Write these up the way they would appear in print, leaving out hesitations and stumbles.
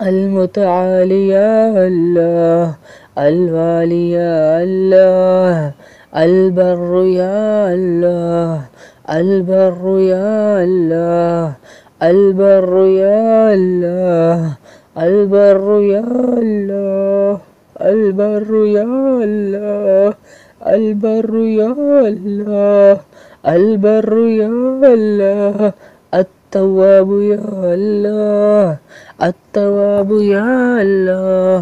المتعالي يا الله، الوالي يا الله، البر يا الله، البر يا الله، البر يا الله، البر يا الله، البر يا الله، البر يا الله، البر يا الله، التواب يا الله، التواب يا الله،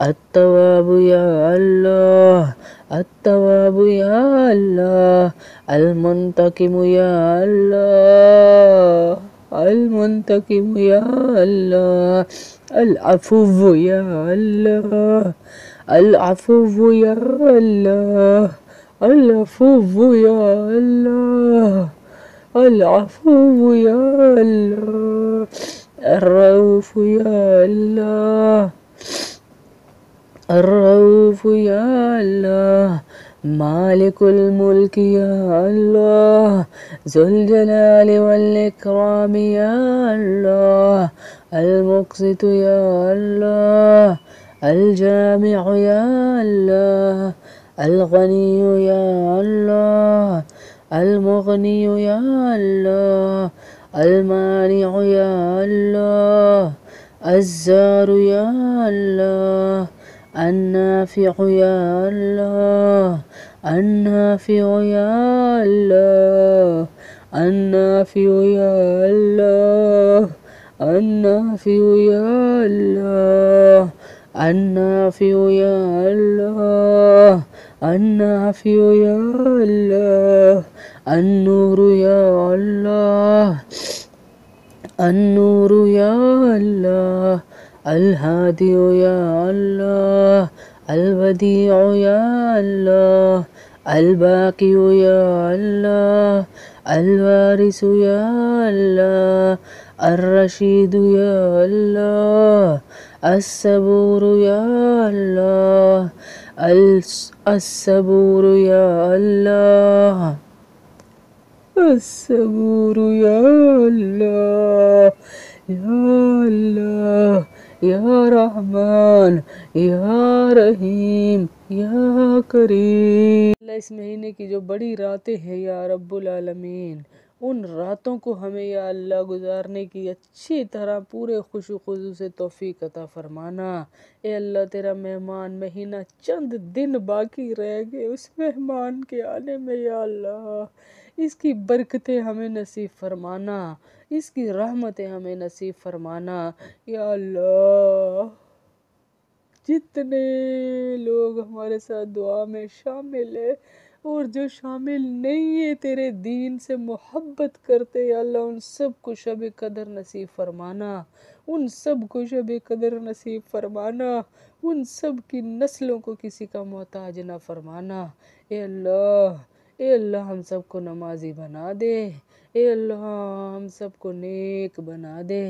التواب يا الله، التواب يا الله، المنتقم يا الله، المنتقم يا الله، العفو يا الله، العفو يا الله، العفو يا الله، العفو يا الله، الرؤوف يا الله، الرؤوف يا الله، مالك الملك يا الله، ذو الجلال والإكرام يا الله، المقسط يا الله، الجامع يا الله، الغني يا الله، المغني يا الله، المانع يا الله، الزار يا الله، النافع يا الله، النافع يا الله، النافع يا الله، النافع يا الله، النافع يا الله، النافع يا الله، النور يا الله، النور يا الله، الهادي يا الله، البديع يا الله، الباقي يا الله، الوارث يا الله، الرشيد يا الله، الصبور يا الله، الصبور يا الله، الصبور يا الله، يا الله، يا رحمن، یا رحیم، یا کریم۔ اللہ اس مہینے کی جو بڑی راتیں ہیں یا رب العالمین، ان راتوں کو ہمیں یا اللہ گزارنے کی اچھی طرح پورے خوش و خضو سے توفیق عطا فرمانا۔ اے اللہ تیرا مہمان مہینہ چند دن باقی رہ گئے، اس مہمان کے آنے میں یا اللہ اس کی برکتیں ہمیں نصیب فرمانا، اس کی رحمتیں ہمیں نصیب فرمانا یا اللہ۔ جتنے لوگ ہمارے ساتھ دعا میں شامل ہیں اور جو شامل نہیں ہیں، تیرے دین سے محبت کرتے یا اللہ، ان سب کو شب قدر نصیب فرمانا، ان سب کو شب قدر نصیب فرمانا، ان سب کی نسلوں کو کسی کا محتاج نہ فرمانا۔ اے اللہ، اے اللہ ہم سب کو نمازی بنا دے، اے اللہ ہم سب کو نیک بنا دے،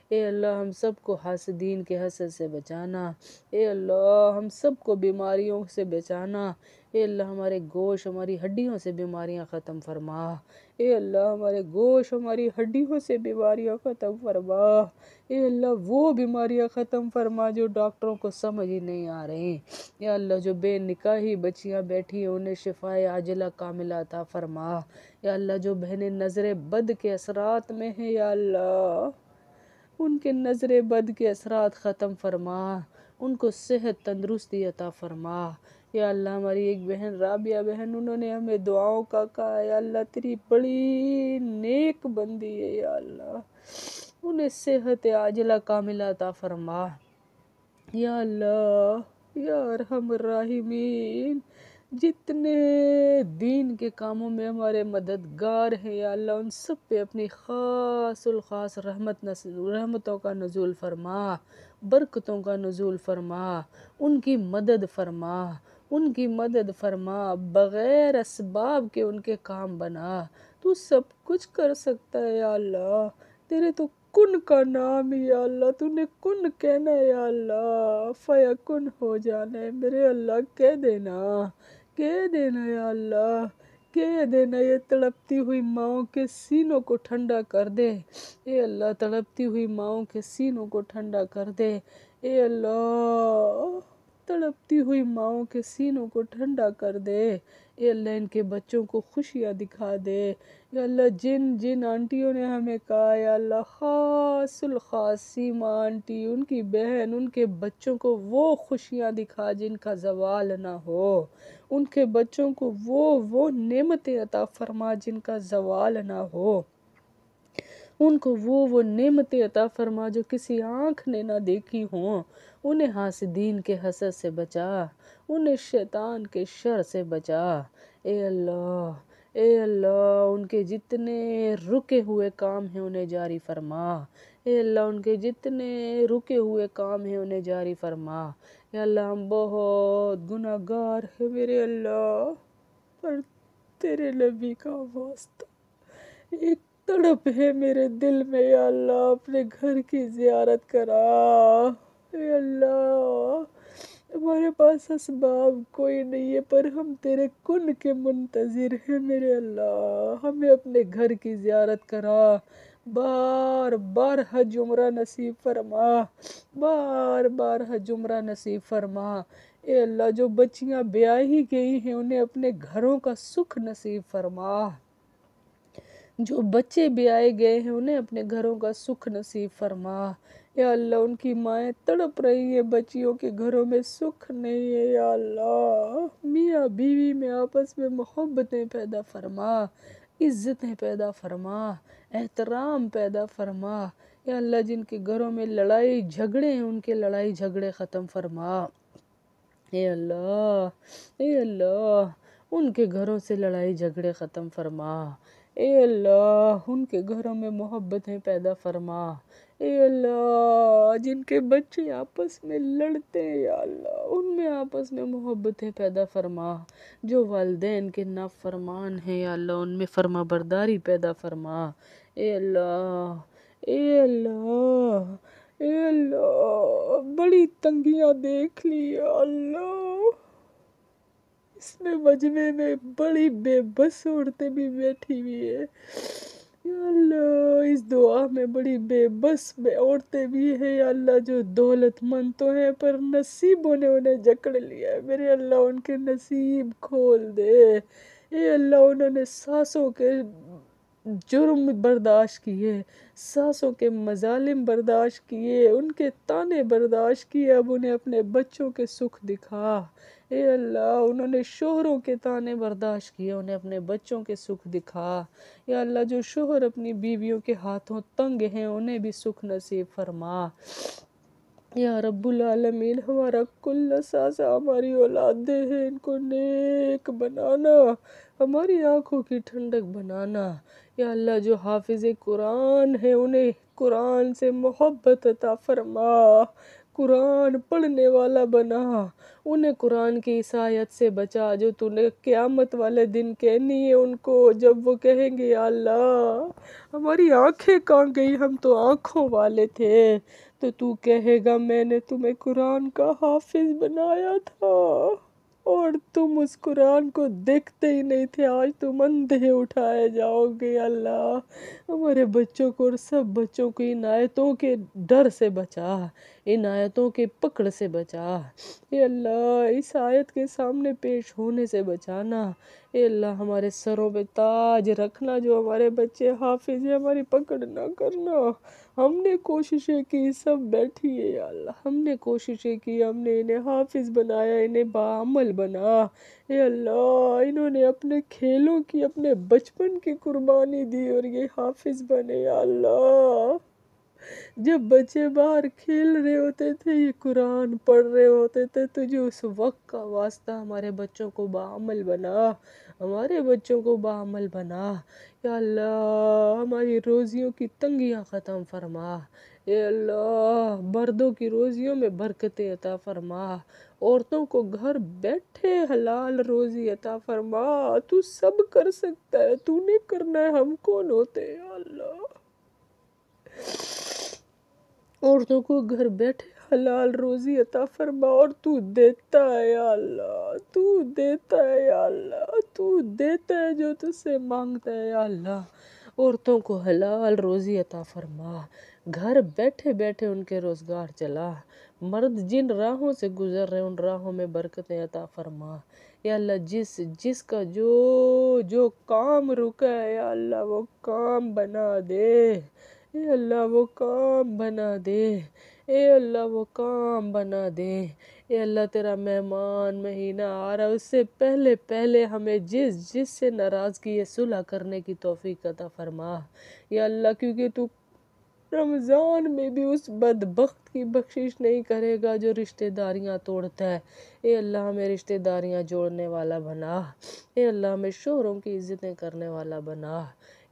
اے اللہ ہم سب کو حاسدین کے حسد سے بچانا، اے اللہ ہم سب کو بیماریوں سے بچانا، اے اللہ ہمارے گوشت ہماری ہڈیوں سے بیماریاں ختم فرما، اے اللہ ہمارے گوشت ہماری ہڈیوں سے بیماریاں ختم فرما، اے اللہ وہ بیماریاں ختم فرما جو ڈاکٹروں کو سمجھ ہی نہیں آ رہی، یا اللہ جو بے نکاحی بچیاں بیٹھی ہیں انہیں شفائے عاجلہ کاملہ عطا فرما، یا اللہ جو بہنیں نظر بد کے اثرات میں ہیں یا اللہ ان کے نظر بد کے اثرات ختم فرما، ان کو صحت تندرستی عطا فرما، یا اللہ ہماری ایک بہن رابعہ بہن انہوں نے ہمیں دعاؤں کا کہا، یا اللہ تیری بڑی نیک بندی ہے یا اللہ انہیں صحت عاجلہ کاملہ عطا فرما، یا اللہ یا ارحم الراحمین۔ جتنے دین کے کاموں میں ہمارے مددگار ہیں یا اللہ ان سب پہ اپنی خاص الخاص رحمتوں کا نزول فرما، برکتوں کا نزول فرما، ان کی مدد فرما، ان کی مدد فرما، بغیر اسباب کے ان کے کام بنا، تو سب کچھ کر سکتا ہے یا اللہ، تیرے تو کن کا نام ہے یا اللہ، تو نے کن کہنا ہے یا اللہ، فیکن ہو جانا ہے میرے اللہ، کہہ دینا یا اللہ، کہہ دینا، یہ تڑپتی ہوئی ماؤں کے سینوں کو ٹھنڈا کر دے، اے اللہ تڑپتی ہوئی ماؤں کے سینوں کو ٹھنڈا کر دے، اے اللہ تڑپتی ہوئی ماؤں کے سینوں کو ٹھنڈا کر دے، اے اللہ ان کے بچوں کو خوشیاں دکھا دے، یا اللہ جن جن آنٹیوں نے ہمیں کہا یا اللہ خاص الخاص سیما آنٹی، ان کی بہن، ان کے بچوں کو وہ خوشیاں دکھا جن کا زوال نہ ہو، ان کے بچوں کو وہ نعمتیں عطا فرما جن کا زوال نہ ہو، ان کو وہ نعمتیں عطا فرما جو کسی آنکھ نے نہ دیکھی ہوں، انہیں حاسدین کے حسد سے بچا، انہیں شیطان کے شر سے بچا، اے اللہ اے اللہ ان کے جتنے رکے ہوئے کام ہیں انہیں جاری فرما، اے اللہ ان کے جتنے رکے ہوئے کام ہیں انہیں جاری فرما، اے اللہ ہم بہت گناہ گار ہیں میرے اللہ، پر تیرے نبی کا واسطہ ایک تڑپ ہے میرے دل میں یا اللہ اپنے گھر کی زیارت کرا، اے اللہ ہمارے پاس اسباب کوئی نہیں ہے پر ہم تیرے کن کے منتظر ہیں میرے اللہ، ہمیں اپنے گھر کی زیارت کرا، بار بار حج عمرہ نصیب فرما، بار بار حج عمرہ نصیب فرما، اے اللہ جو بچیاں بیاہی گئی ہیں انہیں اپنے گھروں کا سکھ نصیب فرما، جو بچے بیائے گئے ہیں انہیں اپنے گھروں کا سکھ نصیب فرما، یا اللہ ان کی مائیں تڑپ رہی ہیں بچیوں کے گھروں میں سکھ نہیں ہے یا اللہ، میاں بیوی میں آپس میں محبتیں پیدا فرما، عزتیں پیدا فرما، احترام پیدا فرما، یا اللہ جن کے گھروں میں لڑائی جھگڑے ہیں ان کے لڑائی جھگڑے ختم فرما، اے اللہ اے اللہ ان کے گھروں سے لڑائی جھگڑے ختم فرما، اے اللہ ان کے گھروں میں محبتیں پیدا فرما، اے اللہ جن کے بچے آپس میں لڑتے ہیں یا اللہ ان میں آپس میں محبتیں پیدا فرما، جو والدین کے نافرمان ہیں یا اللہ ان میں فرما برداری پیدا فرما، اے اللہ اے اللہ اے اللہ بڑی تنگیاں دیکھ لی یا اللہ، اس میں مجمع میں بڑی بے بس عورتیں بھی بیٹھی ہوئی ہے یا اللہ، اس دعا میں بڑی بے بس عورتیں بھی ہیں یا اللہ جو دولت مند تو ہیں پر نصیبوں نے انہیں جکڑ لیا ہے، میرے اللہ ان کے نصیب کھول دے، اے اللہ انہوں نے ساسوں کے جرم برداشت کیے، ساسوں کے مظالم برداشت کیے، ان کے تانے برداشت کیے، اب انہیں اپنے بچوں کے سکھ دکھا، اے اللہ انہوں نے شوہروں کے تانے برداشت کیے انہیں اپنے بچوں کے سکھ دکھا، یا اللہ جو شوہر اپنی بیویوں کے ہاتھوں تنگ ہیں انہیں بھی سکھ نصیب فرما، یا رب العالمین ہمارا کل ساسا ہماری اولادیں ہیں ان کو نیک بنانا، ہماری آنکھوں کی ٹھنڈک بنانا، یا اللہ جو حافظ قرآن ہے انہیں قرآن سے محبت عطا فرما، قرآن پڑھنے والا بنا، انہیں قرآن کی اس آیت سے بچا جو تو نے قیامت والے دن کہنی ہے ان کو، جب وہ کہیں گے یا اللہ ہماری آنکھیں کہاں گئی ہم تو آنکھوں والے تھے، تو کہے گا میں نے تمہیں قرآن کا حافظ بنایا تھا اور تم اس قرآن کو دیکھتے ہی نہیں تھے، آج تم اندھے اٹھائے جاؤ گے، اللہ ہمارے بچوں کو اور سب بچوں کو ان آیتوں کے ڈر سے بچا، ان آیتوں کے پکڑ سے بچا، اے اللہ اس آیت کے سامنے پیش ہونے سے بچانا، اے اللہ ہمارے سروں پہ تاج رکھنا، جو ہمارے بچے حافظ ہیں ہماری پکڑ نہ کرنا، ہم نے کوششیں کی سب بیٹھی ہے یا اللہ، ہم نے کوششیں کی، ہم نے انہیں حافظ بنایا، انہیں باعمل بنا، اے اللہ انہوں نے اپنے کھیلوں کی اپنے بچپن کی قربانی دی اور یہ حافظ بنے یا اللہ، جب بچے باہر کھیل رہے ہوتے تھے یہ قرآن پڑھ رہے ہوتے تھے، تجھے اس وقت کا واسطہ ہمارے بچوں کو باعمل بنا، ہمارے بچوں کو باعمل بنا، یا اللہ ہماری روزیوں کی تنگیاں ختم فرما، اے اللہ مردوں کی روزیوں میں برکتیں عطا فرما، عورتوں کو گھر بیٹھے حلال روزی عطا فرما، تو سب کر سکتا ہے، تو نے کرنا ہے، ہم کون ہوتے ہیں یا اللہ، عورتوں کو گھر بیٹھے حلال روزی عطا فرما، اور تو دیتا ہے یا اللہ، تو دیتا ہے یا اللہ، تو دیتا ہے جو تجھ سے مانگتا ہے یا اللہ، عورتوں کو حلال روزی عطا فرما، گھر بیٹھے بیٹھے ان کے روزگار چلا، مرد جن راہوں سے گزر رہے ان راہوں میں برکتیں عطا فرما۔ یا اللہ جس کا جو کام رکا ہے یا اللہ وہ کام بنا دے، اے اللہ وہ کام بنا دے، اے اللہ وہ کام بنا دے۔ اے اللہ تیرا مہمان مہینہ آ رہا، اس سے پہلے ہمیں جس سے ناراضگی ہے صلح کرنے کی توفیق عطا فرما۔ یا اللہ کیونکہ تو رمضان میں بھی اس بدبخت کی بخشش نہیں کرے گا جو رشتہ داریاں توڑتا ہے۔ اے اللہ ہمیں رشتہ داریاں جوڑنے والا بنا، اے اللہ ہمیں شوہروں کی عزتیں کرنے والا بنا،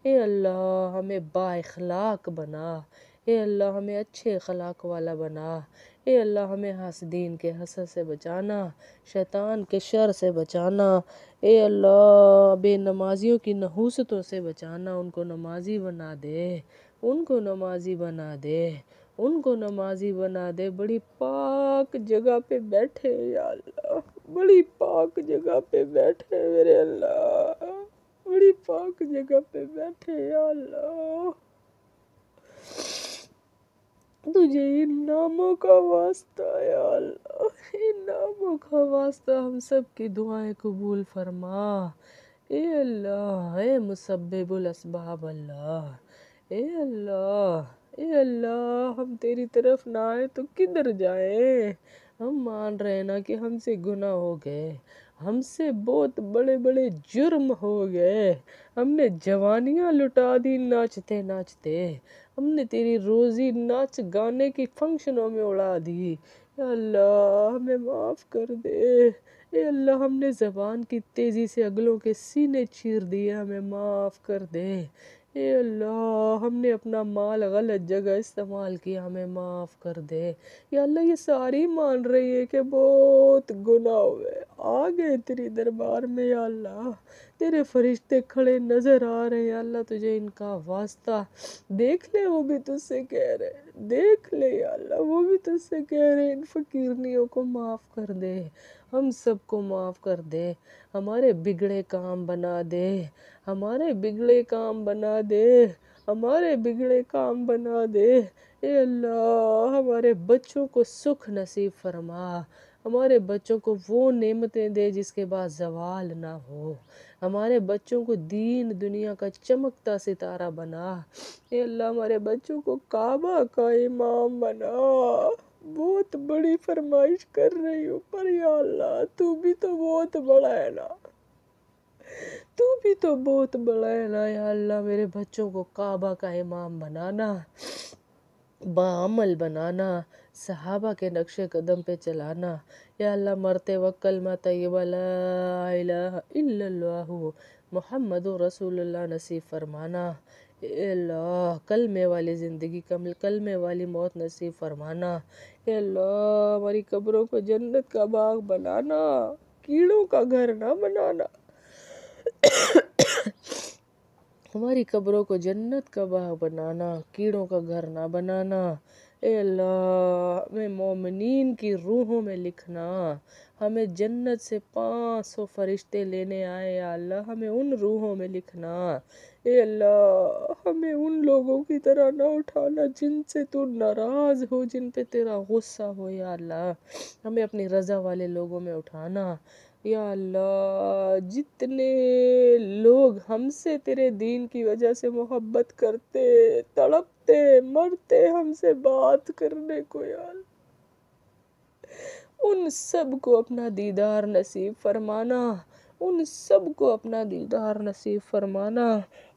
اے اللہ ہمیں با اخلاق بنا، اے اللہ ہمیں اچھے اخلاق والا بنا، اے اللہ ہمیں حاسدین کے حسد سے بچانا، شیطان کے شر سے بچانا، اے اللہ بے نمازیوں کی نحوستوں سے بچانا، ان کو نمازی بنا دے، ان کو نمازی بنا دے، ان کو نمازی بنا دے۔ بڑی پاک جگہ پہ بیٹھے یا اللہ، بڑی پاک جگہ پہ بیٹھے میرے اللہ، بڑی پاک جگہ پہ بیٹھے یا اللہ۔ تجھے ان ناموں کا واسطہ یا اللہ، ان ناموں کا واسطہ ہم سب کی دعائیں قبول فرما۔ اے اللہ، اے مسبب الاسباب اللہ، اے اللہ، اے اللہ ہم تیری طرف نہ آئے تو کدھر جائیں؟ ہم مان رہے نا کہ ہم سے گناہ ہو گئے، ہم سے بہت بڑے بڑے جرم ہو گئے، ہم نے جوانیاں لٹا دی ناچتے ناچتے، ہم نے تیری روزی ناچ گانے کی فنکشنوں میں اڑا دی۔ یا اللہ ہمیں معاف کر دے، اے اللہ ہم نے زبان کی تیزی سے اگلوں کے سینے چیر دیے، ہمیں معاف کر دے۔ اے اللہ ہم نے اپنا مال غلط جگہ استعمال کیا، ہمیں معاف کر دے۔ یا اللہ یہ ساری مان رہی ہے کہ بہت گناہ ہوئے، آ گئے تیری دربار میں یا اللہ، تیرے فرشتے کھڑے نظر آ رہے ہیں یا اللہ، تجھے ان کا واسطہ دیکھ لے، وہ بھی تجھ سے کہہ رہے، دیکھ لے یا اللہ وہ بھی تجھ سے کہہ رہے، ان فقیرنیوں کو معاف کر دے، ہم سب کو معاف کر دے، ہمارے بگڑے کام بنا دے، ہمارے بگڑے کام بنا دے، ہمارے بگڑے کام بنا دے۔ اے اللہ ہمارے بچوں کو سکھ نصیب فرما، ہمارے بچوں کو وہ نعمتیں دے جس کے بعد زوال نہ ہو، ہمارے بچوں کو دین دنیا کا چمکتا ستارہ بنا۔ اے اللہ ہمارے بچوں کو کعبہ کا امام بنا۔ بہت بڑی فرمائش کر رہی ہوں پر یا اللہ تو بھی تو بہت بڑا ہے نا، تو بھی تو بہت بڑا ہے نا یا اللہ، میرے بچوں کو کعبہ کا امام بنانا، بعمل بنانا، صحابہ کے نقش قدم پہ چلانا۔ یا اللہ مرتے وقت کلمہ طیبہ لا الہ الا اللہ محمد رسول اللہ نصیب فرمانا۔ اے اللہ کلمے والی زندگی کلمے والی موت نصیب فرمانا۔ اے اللہ ہماری قبروں کو جنت کا باغ بنانا، کیڑوں کا گھر نہ بنانا، ہماری قبروں کو جنت کا باغ بنانا، کیڑوں کا گھر نہ بنانا۔ اے اللہ ہمیں مومنین کی روحوں میں لکھنا، ہمیں جنت سے 500 فرشتے لینے آئے یا اللہ، ہمیں ان روحوں میں لکھنا۔ اے اللہ ہمیں ان لوگوں کی طرح نہ اٹھانا جن سے تو ناراض ہو، جن پہ تیرا غصہ ہو یا اللہ، ہمیں اپنی رضا والے لوگوں میں اٹھانا۔ یا اللہ جتنے لوگ ہم سے تیرے دین کی وجہ سے محبت کرتے، تڑپتے، مرتے ہم سے بات کرنے کو یا اللہ، ان سب کو اپنا دیدار نصیب فرمانا، ان سب کو اپنا دیدار نصیب فرمانا،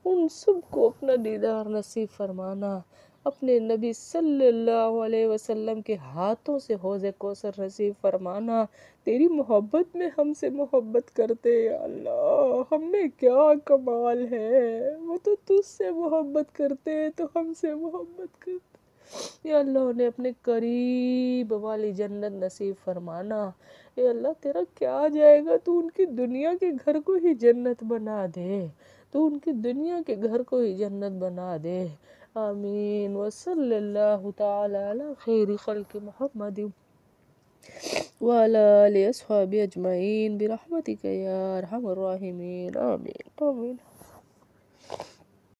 ان سب کو اپنا دیدار نصیب فرمانا۔ اپنے نبی صلی اللہ علیہ وسلم کے ہاتھوں سے حوض کوثر نصیب فرمانا۔ تیری محبت میں ہم سے محبت کرتے یا اللہ، ہم میں کیا کمال ہے، وہ تو تجھ سے محبت کرتے تو ہم سے محبت کرتے۔ یا اللہ انہیں اپنے قریب والی جنت نصیب فرمانا۔ اے اللہ تیرا کیا جائے گا، تو ان کی دنیا کے گھر کو ہی جنت بنا دے، تو ان کی دنیا کے گھر کو ہی جنت بنا دے۔ آمین وصلی اللہ تعالی علی خیر خلق محمد وعلی آلہ اصحابہ اجمعین برحمتک یا ارحم الراحمین، آمین آمین۔